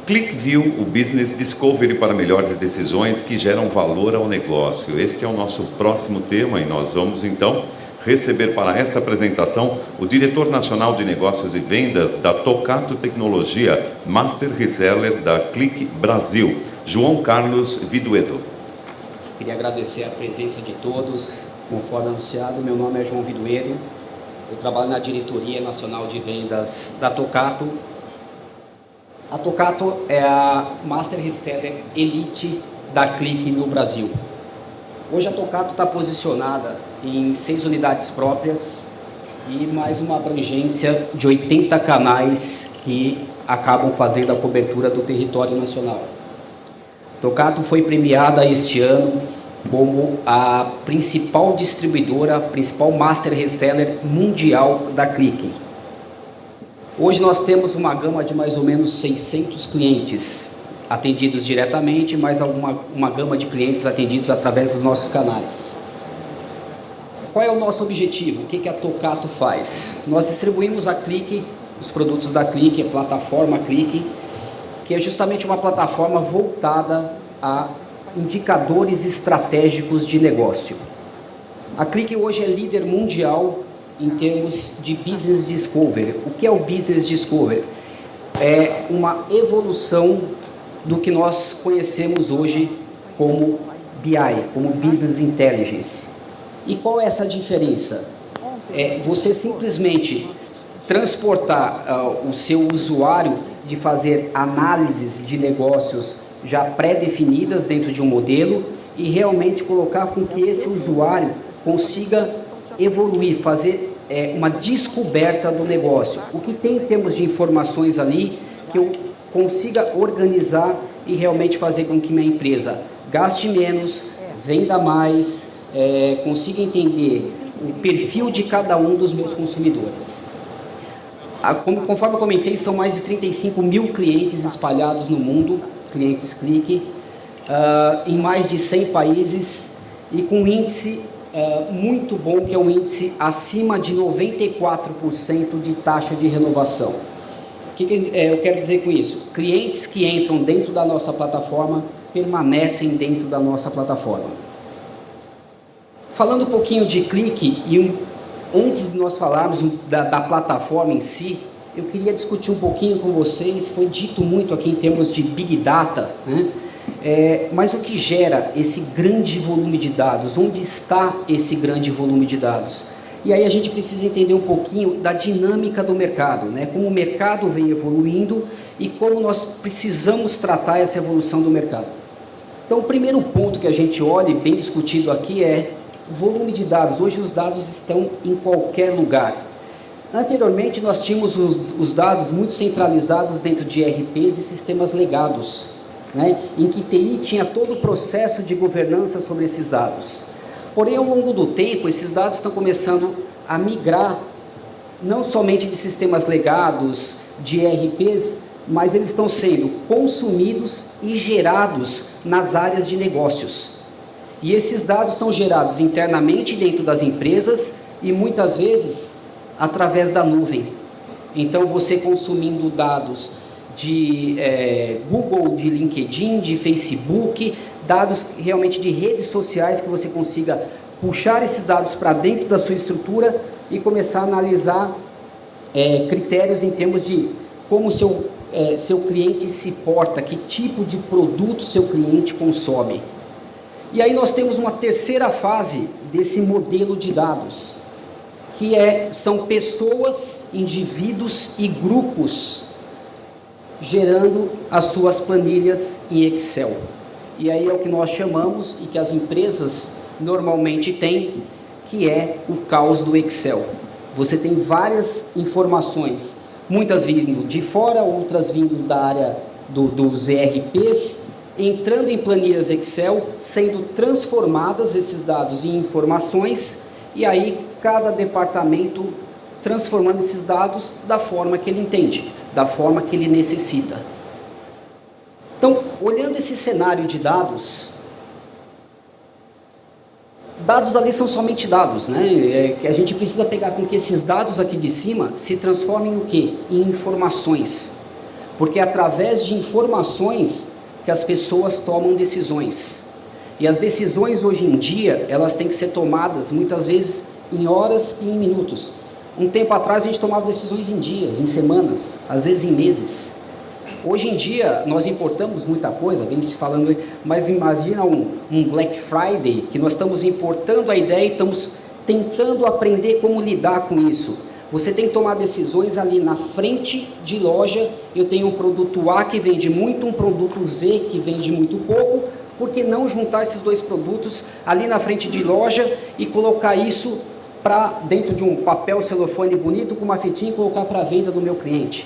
ClickView, o Business Discovery para melhores decisões que geram valor ao negócio. Este é o nosso próximo tema e nós vamos então receber para esta apresentação o diretor nacional de negócios e vendas da Tocato Tecnologia, Master Reseller da Click Brasil, João Carlos Viduedo. Queria agradecer a presença de todos. Conforme anunciado, meu nome é João Viduedo. Eu trabalho na diretoria nacional de vendas da Tocato. A Tocato é a Master Reseller Elite da Click no Brasil. Hoje a Tocato está posicionada em 6 unidades próprias e mais uma abrangência de 80 canais que acabam fazendo a cobertura do território nacional. Tocato foi premiada este ano como a principal distribuidora, principal Master Reseller mundial da Click. Hoje nós temos uma gama de mais ou menos 600 clientes atendidos diretamente, mais uma gama de clientes atendidos através dos nossos canais. Qual é o nosso objetivo? O que a Tocato faz? Nós distribuímos a Click, os produtos da Click, a plataforma Click, que é justamente uma plataforma voltada a indicadores estratégicos de negócio. A Click hoje é líder mundial em termos de Business Discovery. O que é o Business Discovery? É uma evolução do que nós conhecemos hoje como BI, como Business Intelligence. E qual é essa diferença? É você simplesmente transportar o seu usuário de fazer análises de negócios já pré-definidas dentro de um modelo e realmente colocar com que esse usuário consiga evoluir, fazer uma descoberta do negócio. O que tem em termos de informações ali que eu consiga organizar e realmente fazer com que minha empresa gaste menos, venda mais, consiga entender o perfil de cada um dos meus consumidores. Conforme eu comentei, são mais de 35 mil clientes espalhados no mundo, clientes Click, em mais de 100 países e com um índice muito bom, que é um índice acima de 94% de taxa de renovação. O que eu quero dizer com isso? Clientes que entram dentro da nossa plataforma permanecem dentro da nossa plataforma. Falando um pouquinho de Click, antes de nós falarmos da plataforma em si, eu queria discutir um pouquinho com vocês. Foi dito muito aqui em termos de Big Data, né? Mas o que gera esse grande volume de dados? Onde está esse grande volume de dados? E aí a gente precisa entender um pouquinho da dinâmica do mercado, né? Como o mercado vem evoluindo e como nós precisamos tratar essa evolução do mercado. Então, o primeiro ponto que a gente olha, bem discutido aqui, é o volume de dados. Hoje os dados estão em qualquer lugar. Anteriormente nós tínhamos os dados muito centralizados dentro de ERPs e sistemas legados, né, em que TI tinha todo o processo de governança sobre esses dados. Porém, ao longo do tempo, esses dados estão começando a migrar, não somente de sistemas legados, de ERPs, mas eles estão sendo consumidos e gerados nas áreas de negócios. E esses dados são gerados internamente dentro das empresas e muitas vezes através da nuvem. Então, você consumindo dados de Google, de LinkedIn, de Facebook, dados realmente de redes sociais, que você consiga puxar esses dados para dentro da sua estrutura e começar a analisar critérios em termos de como seu cliente se porta, que tipo de produto seu cliente consome. E aí nós temos uma terceira fase desse modelo de dados, que são pessoas, indivíduos e grupos gerando as suas planilhas em Excel. E aí é o que nós chamamos e que as empresas normalmente têm, que é o caos do Excel. Você tem várias informações, muitas vindo de fora, outras vindo da área dos ERPs, entrando em planilhas Excel, sendo transformadas esses dados em informações, e aí cada departamento transformando esses dados da forma que ele entende, da forma que ele necessita. Então, olhando esse cenário de dados ali são somente dados, né? A gente precisa pegar com que esses dados aqui de cima se transformem em o quê? Em informações. porque é através de informações que as pessoas tomam decisões. E as decisões hoje em dia, elas têm que ser tomadas muitas vezes em horas e em minutos. Um tempo atrás a gente tomava decisões em dias, em semanas, às vezes em meses. Hoje em dia nós importamos muita coisa, vem se falando, mas imagina um Black Friday, que nós estamos importando a ideia e estamos tentando aprender como lidar com isso. Você tem que tomar decisões ali na frente de loja. Eu tenho um produto A que vende muito, um produto Z que vende muito pouco. Por que não juntar esses dois produtos ali na frente de loja e colocar isso para dentro de um papel celofane bonito com uma fitinha e colocar para a venda do meu cliente?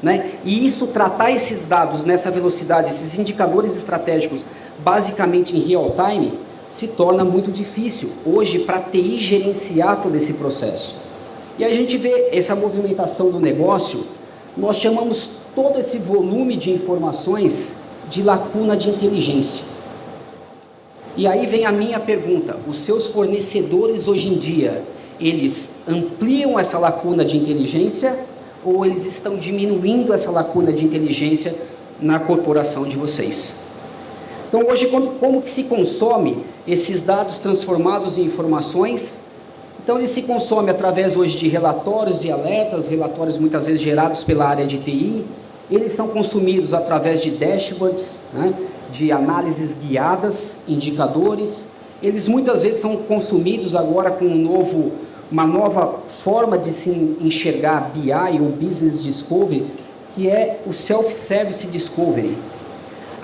Né? E isso, tratar esses dados nessa velocidade, esses indicadores estratégicos, basicamente em real time, se torna muito difícil hoje para a TI gerenciar todo esse processo. E a gente vê essa movimentação do negócio, nós chamamos todo esse volume de informações de lacuna de inteligência. E aí vem a minha pergunta: os seus fornecedores hoje em dia, eles ampliam essa lacuna de inteligência ou eles estão diminuindo essa lacuna de inteligência na corporação de vocês? Então hoje como que se consome esses dados transformados em informações? Então ele se consome através hoje de relatórios e alertas, relatórios muitas vezes gerados pela área de TI. Eles são consumidos através de dashboards, né, de análises guiadas, indicadores. Eles muitas vezes são consumidos agora com uma nova forma de se enxergar BI ou Business Discovery, que é o Self-Service Discovery.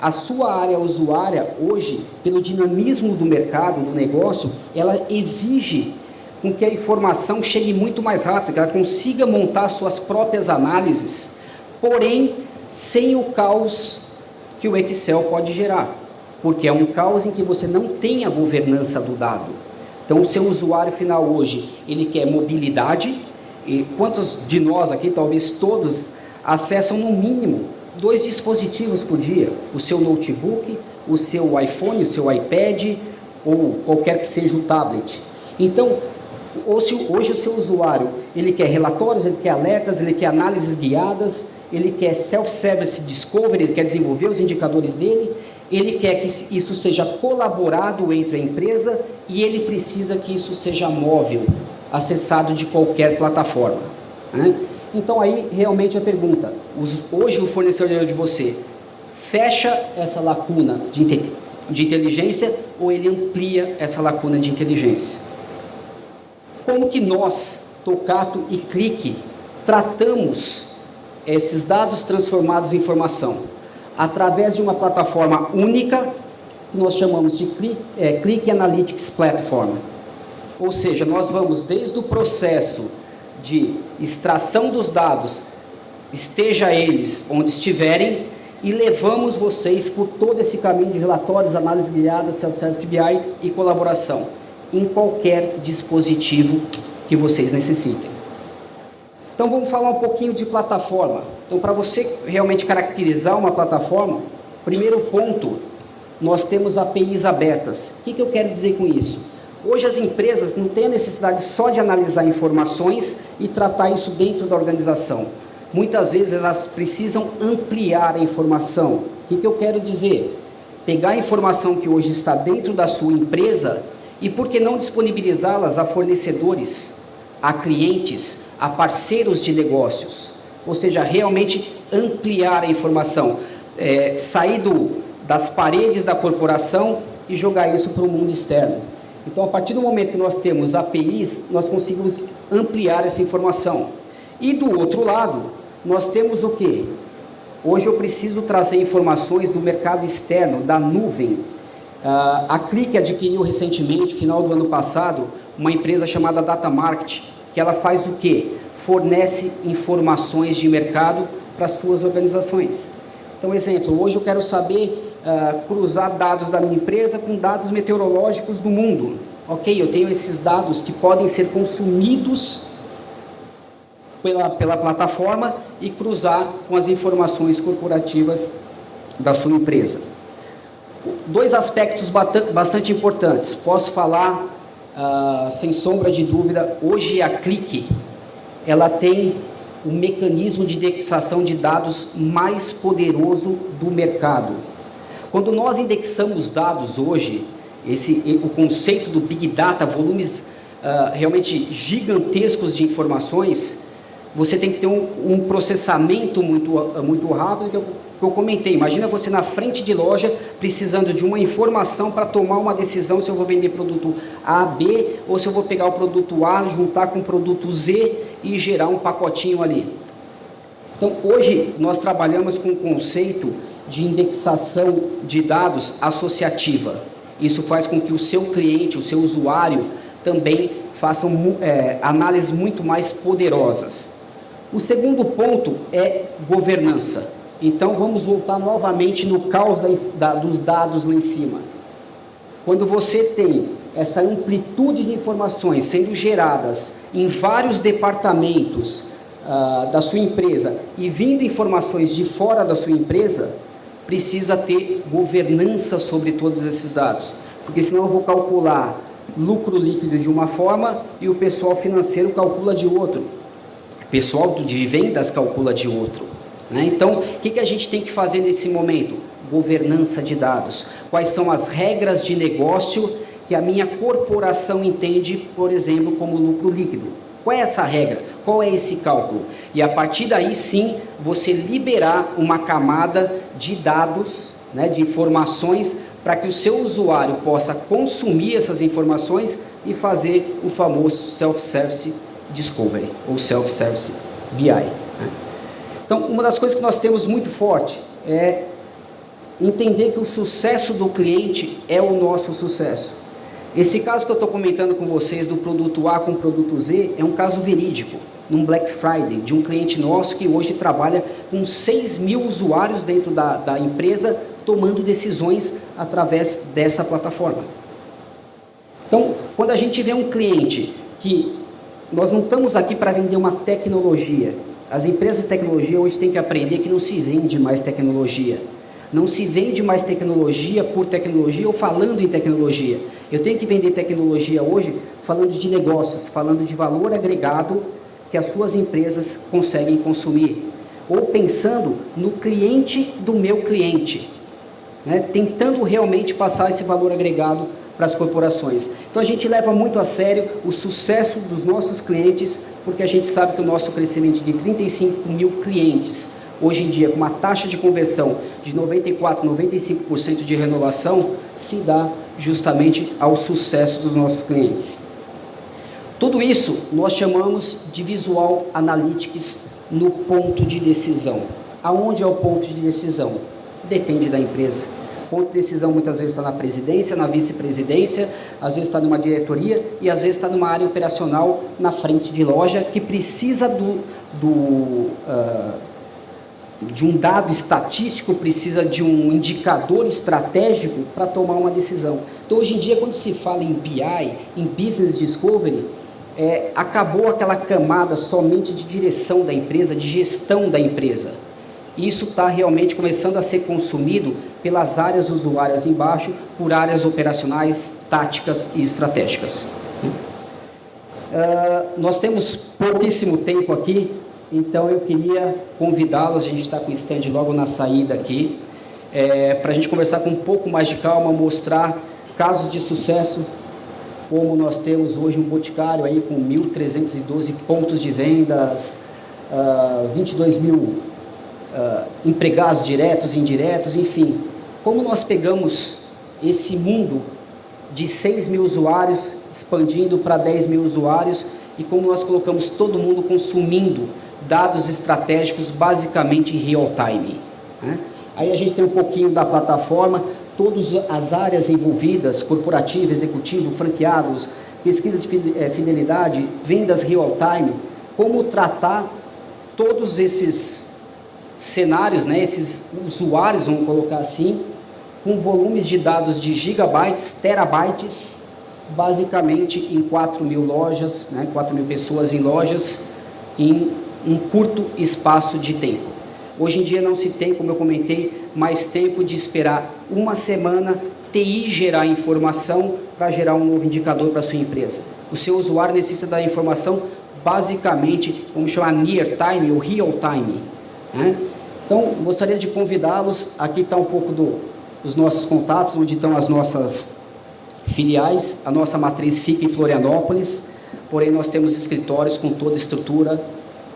A sua área usuária hoje, pelo dinamismo do mercado, do negócio, ela exige com que a informação chegue muito mais rápido, que ela consiga montar suas próprias análises, porém sem o caos que o Excel pode gerar, porque é um caos em que você não tem a governança do dado. Então o seu usuário final hoje, ele quer mobilidade, e quantos de nós aqui, talvez todos, acessam no mínimo 2 dispositivos por dia, o seu notebook, o seu iPhone, o seu iPad, ou qualquer que seja o tablet. Então, hoje o seu usuário, ele quer relatórios, ele quer alertas, ele quer análises guiadas, ele quer self-service discovery, ele quer desenvolver os indicadores dele, ele quer que isso seja colaborado entre a empresa e ele precisa que isso seja móvel, acessado de qualquer plataforma, né? Então aí realmente a pergunta, hoje o fornecedor de você fecha essa lacuna de inteligência ou ele amplia essa lacuna de inteligência? Como que nós, Tocato e Clique, tratamos esses dados transformados em informação? Através de uma plataforma única, que nós chamamos de Click Analytics Platform. Ou seja, nós vamos desde o processo de extração dos dados, esteja eles onde estiverem, e levamos vocês por todo esse caminho de relatórios, análise guiada, self-service BI e colaboração, em qualquer dispositivo que vocês necessitem. Então vamos falar um pouquinho de plataforma. Então, para você realmente caracterizar uma plataforma, primeiro ponto, nós temos APIs abertas. O que eu quero dizer com isso? Hoje as empresas não têm a necessidade só de analisar informações e tratar isso dentro da organização. Muitas vezes elas precisam ampliar a informação. O que eu quero dizer? Pegar a informação que hoje está dentro da sua empresa e por que não disponibilizá-las a fornecedores, a clientes, a parceiros de negócios. Ou seja, realmente ampliar a informação, sair das paredes da corporação e jogar isso para o mundo externo. Então, a partir do momento que nós temos APIs, nós conseguimos ampliar essa informação. E do outro lado, nós temos o quê? Hoje eu preciso trazer informações do mercado externo, da nuvem. A Clique adquiriu recentemente, final do ano passado, uma empresa chamada Data Market, que ela faz o quê? Fornece informações de mercado para suas organizações. Então, exemplo, hoje eu quero saber cruzar dados da minha empresa com dados meteorológicos do mundo. Ok, eu tenho esses dados que podem ser consumidos pela plataforma e cruzar com as informações corporativas da sua empresa. 2 aspectos bastante importantes. Posso falar, sem sombra de dúvida, hoje a Clique, ela tem o mecanismo de indexação de dados mais poderoso do mercado. Quando nós indexamos dados hoje, o conceito do Big Data, volumes realmente gigantescos de informações, você tem que ter um processamento muito rápido, que eu comentei. Imagina você na frente de loja, precisando de uma informação para tomar uma decisão se eu vou vender produto A, B, ou se eu vou pegar o produto A, juntar com o produto Z e gerar um pacotinho ali. Então, hoje, nós trabalhamos com o conceito de indexação de dados associativa. Isso faz com que o seu cliente, o seu usuário, também façam análises muito mais poderosas. O segundo ponto é governança. Então, vamos voltar novamente no caos dos dados lá em cima. Quando você tem essa amplitude de informações sendo geradas em vários departamentos da sua empresa e vindo informações de fora da sua empresa, precisa ter governança sobre todos esses dados. Porque senão eu vou calcular lucro líquido de uma forma e o pessoal financeiro calcula de outro. O pessoal de vendas calcula de outro. Então, o que a gente tem que fazer nesse momento? Governança de dados. Quais são as regras de negócio que a minha corporação entende, por exemplo, como lucro líquido? Qual é essa regra? Qual é esse cálculo? E a partir daí, sim, você liberar uma camada de dados, de informações, para que o seu usuário possa consumir essas informações e fazer o famoso Self-Service Discovery, ou Self-Service BI. Então, uma das coisas que nós temos muito forte é entender que o sucesso do cliente é o nosso sucesso. Esse caso que eu estou comentando com vocês do produto A com o produto Z é um caso verídico, num Black Friday, de um cliente nosso que hoje trabalha com 6 mil usuários dentro da empresa, tomando decisões através dessa plataforma. Então, quando a gente vê um cliente que nós não estamos aqui para vender uma tecnologia, as empresas de tecnologia hoje têm que aprender que não se vende mais tecnologia. Não se vende mais tecnologia por tecnologia ou falando em tecnologia. Eu tenho que vender tecnologia hoje falando de negócios, falando de valor agregado que as suas empresas conseguem consumir. Ou pensando no cliente do meu cliente, tentando realmente passar esse valor agregado para as corporações. Então a gente leva muito a sério o sucesso dos nossos clientes, porque a gente sabe que o nosso crescimento de 35 mil clientes, hoje em dia com uma taxa de conversão de 94%, 95% de renovação, se dá justamente ao sucesso dos nossos clientes. Tudo isso nós chamamos de Visual Analytics no ponto de decisão. Aonde é o ponto de decisão? Depende da empresa. O ponto de decisão muitas vezes está na presidência, na vice-presidência, às vezes está numa diretoria e às vezes está numa área operacional na frente de loja que precisa de um dado estatístico, precisa de um indicador estratégico para tomar uma decisão. Então, hoje em dia, quando se fala em BI, em Business Discovery, acabou aquela camada somente de direção da empresa, de gestão da empresa. Isso está realmente começando a ser consumido pelas áreas usuárias embaixo, por áreas operacionais, táticas e estratégicas. Nós temos pouquíssimo tempo aqui, então eu queria convidá-los, a gente está com o stand logo na saída aqui, para a gente conversar com um pouco mais de calma, mostrar casos de sucesso, como nós temos hoje um Boticário aí com 1.312 pontos de vendas, 22 mil empregados diretos e indiretos, enfim. Como nós pegamos esse mundo de 6 mil usuários, expandindo para 10 mil usuários, e como nós colocamos todo mundo consumindo dados estratégicos basicamente em real time. Aí a gente tem um pouquinho da plataforma, todas as áreas envolvidas, corporativo, executivo, franqueados, pesquisa de fidelidade, vendas real time, como tratar todos esses cenários, esses usuários, vamos colocar assim, com volumes de dados de gigabytes, terabytes, basicamente em 4 mil lojas, 4 mil pessoas em lojas, em um curto espaço de tempo. Hoje em dia não se tem, como eu comentei, mais tempo de esperar uma semana, TI gerar informação para gerar um novo indicador para a sua empresa. O seu usuário necessita da informação basicamente, vamos chamar near time ou real time, né? Então, gostaria de convidá-los, aqui está um pouco dos nossos contatos, onde estão as nossas filiais. A nossa matriz fica em Florianópolis, porém nós temos escritórios com toda a estrutura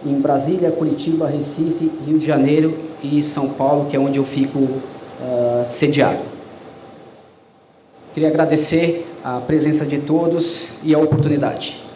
em Brasília, Curitiba, Recife, Rio de Janeiro e São Paulo, que é onde eu fico sediado. Queria agradecer a presença de todos e a oportunidade.